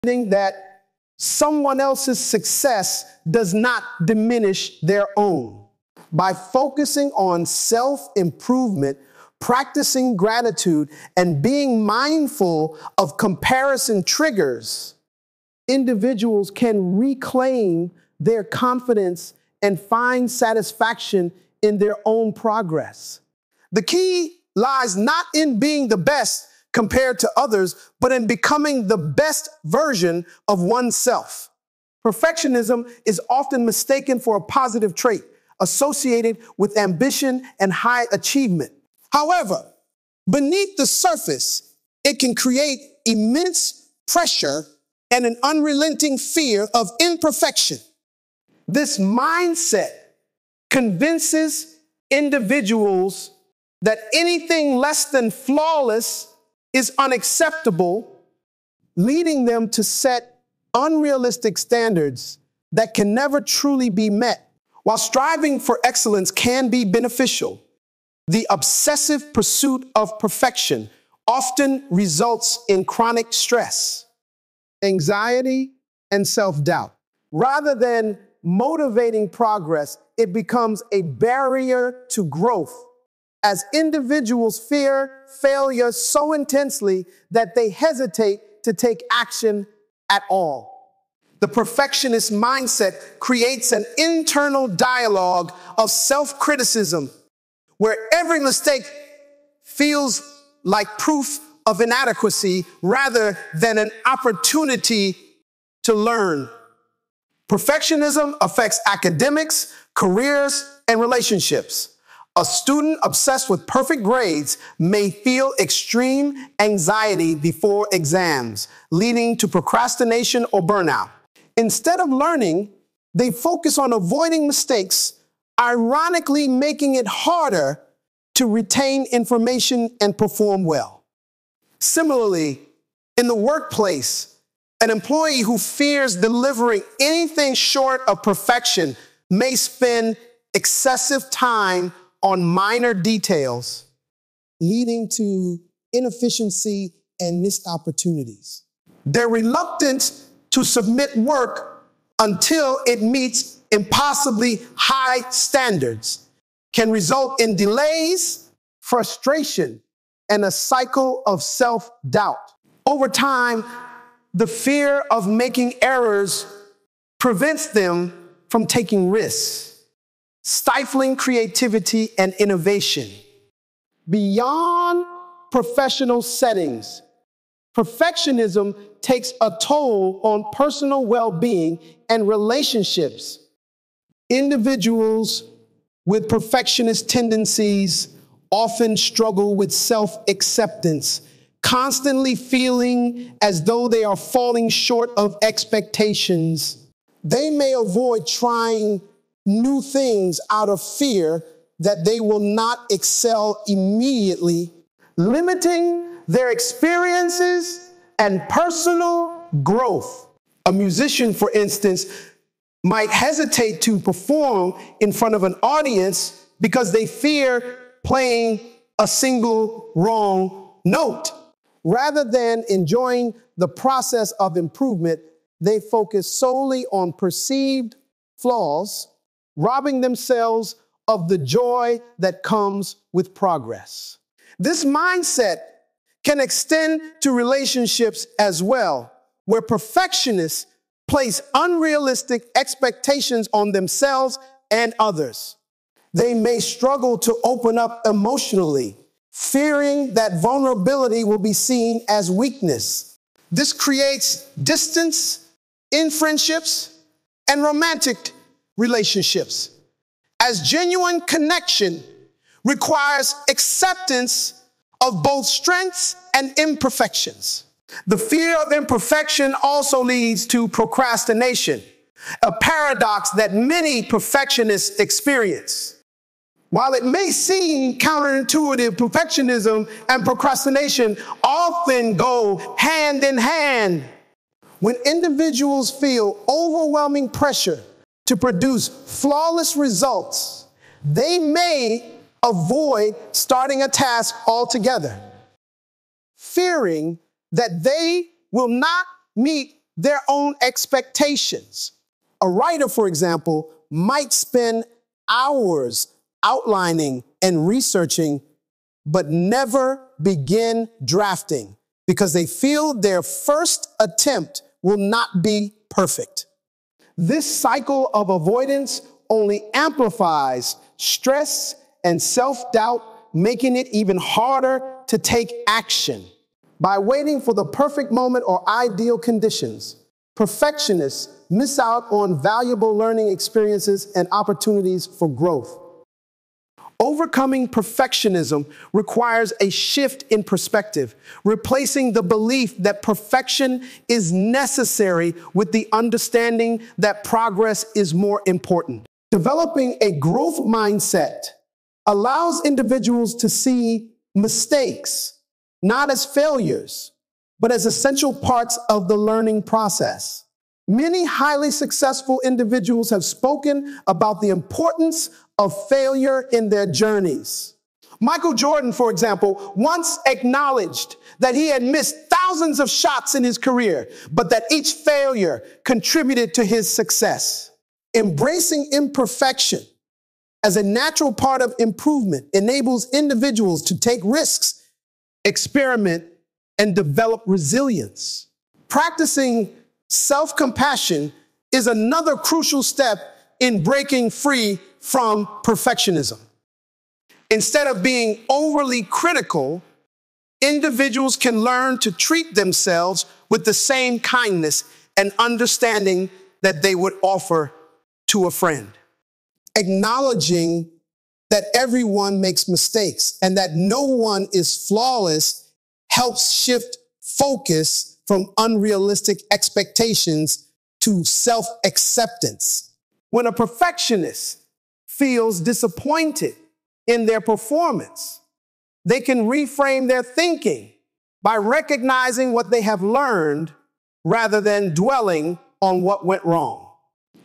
that someone else's success does not diminish their own. By focusing on self-improvement, practicing gratitude, and being mindful of comparison triggers, individuals can reclaim their confidence and find satisfaction in their own progress. The key lies not in being the best compared to others, but in becoming the best version of oneself. Perfectionism is often mistaken for a positive trait associated with ambition and high achievement. However, beneath the surface, it can create immense pressure and an unrelenting fear of imperfection. This mindset convinces individuals that anything less than flawless is unacceptable, leading them to set unrealistic standards that can never truly be met. While striving for excellence can be beneficial, the obsessive pursuit of perfection often results in chronic stress, anxiety, and self-doubt. Rather than motivating progress, it becomes a barrier to growth, as individuals fear failure so intensely that they hesitate to take action at all. The perfectionist mindset creates an internal dialogue of self-criticism where every mistake feels like proof of inadequacy rather than an opportunity to learn. Perfectionism affects academics, careers, and relationships. A student obsessed with perfect grades may feel extreme anxiety before exams, leading to procrastination or burnout. Instead of learning, they focus on avoiding mistakes, ironically making it harder to retain information and perform well. Similarly, in the workplace, an employee who fears delivering anything short of perfection may spend excessive time on minor details, leading to inefficiency and missed opportunities. Their reluctance to submit work until it meets impossibly high standards can result in delays, frustration, and a cycle of self-doubt. Over time, the fear of making errors prevents them from taking risks, stifling creativity and innovation. Beyond professional settings, perfectionism takes a toll on personal well-being and relationships. Individuals with perfectionist tendencies often struggle with self-acceptance, constantly feeling as though they are falling short of expectations. They may avoid trying new things out of fear that they will not excel immediately, limiting their experiences and personal growth. A musician, for instance, might hesitate to perform in front of an audience because they fear playing a single wrong note. Rather than enjoying the process of improvement, they focus solely on perceived flaws, robbing themselves of the joy that comes with progress. This mindset can extend to relationships as well, where perfectionists place unrealistic expectations on themselves and others. They may struggle to open up emotionally, fearing that vulnerability will be seen as weakness. This creates distance in friendships and romantic relationships, as genuine connection requires acceptance of both strengths and imperfections. The fear of imperfection also leads to procrastination, a paradox that many perfectionists experience. While it may seem counterintuitive, perfectionism and procrastination often go hand in hand. When individuals feel overwhelming pressure to produce flawless results, they may avoid starting a task altogether, fearing that they will not meet their own expectations. A writer, for example, might spend hours outlining and researching, but never begin drafting because they feel their first attempt will not be perfect. This cycle of avoidance only amplifies stress and self-doubt, making it even harder to take action. By waiting for the perfect moment or ideal conditions, perfectionists miss out on valuable learning experiences and opportunities for growth. Overcoming perfectionism requires a shift in perspective, replacing the belief that perfection is necessary with the understanding that progress is more important. Developing a growth mindset allows individuals to see mistakes not as failures, but as essential parts of the learning process. Many highly successful individuals have spoken about the importance of failure in their journeys. Michael Jordan, for example, once acknowledged that he had missed thousands of shots in his career, but that each failure contributed to his success. Embracing imperfection as a natural part of improvement enables individuals to take risks, experiment, and develop resilience. Practicing self-compassion is another crucial step in breaking free from perfectionism. Instead of being overly critical, individuals can learn to treat themselves with the same kindness and understanding that they would offer to a friend. Acknowledging that everyone makes mistakes and that no one is flawless helps shift focus from unrealistic expectations to self-acceptance. When a perfectionist feels disappointed in their performance, they can reframe their thinking by recognizing what they have learned rather than dwelling on what went wrong.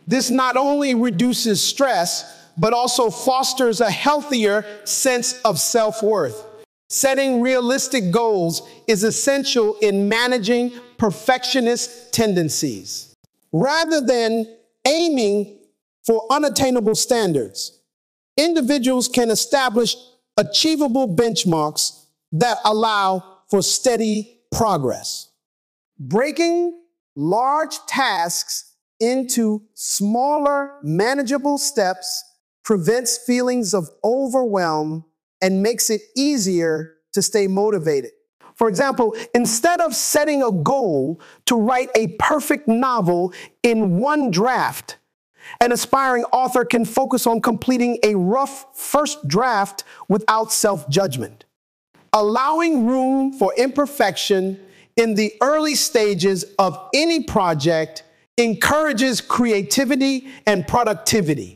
This not only reduces stress, but also fosters a healthier sense of self-worth. Setting realistic goals is essential in managing perfectionist tendencies. Rather than aiming for unattainable standards, individuals can establish achievable benchmarks that allow for steady progress. Breaking large tasks into smaller, manageable steps prevents feelings of overwhelm and makes it easier to stay motivated. For example, instead of setting a goal to write a perfect novel in one draft, an aspiring author can focus on completing a rough first draft without self-judgment. Allowing room for imperfection in the early stages of any project encourages creativity and productivity.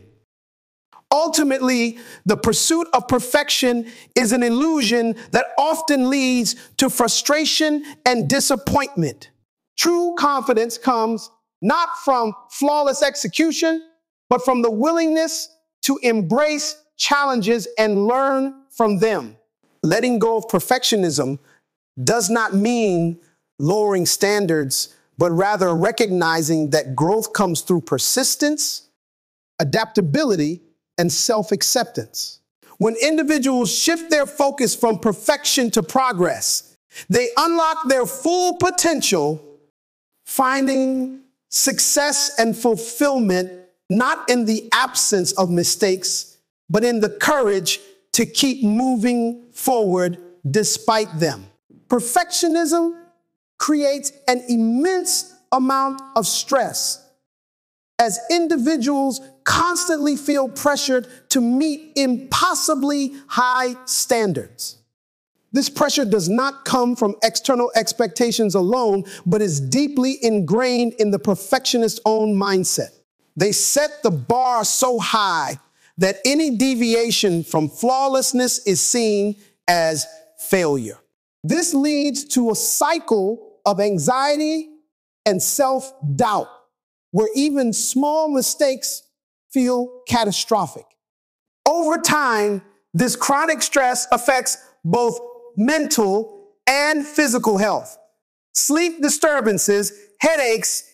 Ultimately, the pursuit of perfection is an illusion that often leads to frustration and disappointment. True confidence comes not from flawless execution, but from the willingness to embrace challenges and learn from them. Letting go of perfectionism does not mean lowering standards, but rather recognizing that growth comes through persistence, adaptability, and self-acceptance. When individuals shift their focus from perfection to progress, they unlock their full potential, finding success and fulfillment not in the absence of mistakes, but in the courage to keep moving forward despite them. Perfectionism creates an immense amount of stress as individuals constantly feel pressured to meet impossibly high standards. This pressure does not come from external expectations alone, but is deeply ingrained in the perfectionist's own mindset. They set the bar so high that any deviation from flawlessness is seen as failure. This leads to a cycle of anxiety and self-doubt, where even small mistakes feel catastrophic. Over time, this chronic stress affects both mental and physical health. Sleep disturbances, headaches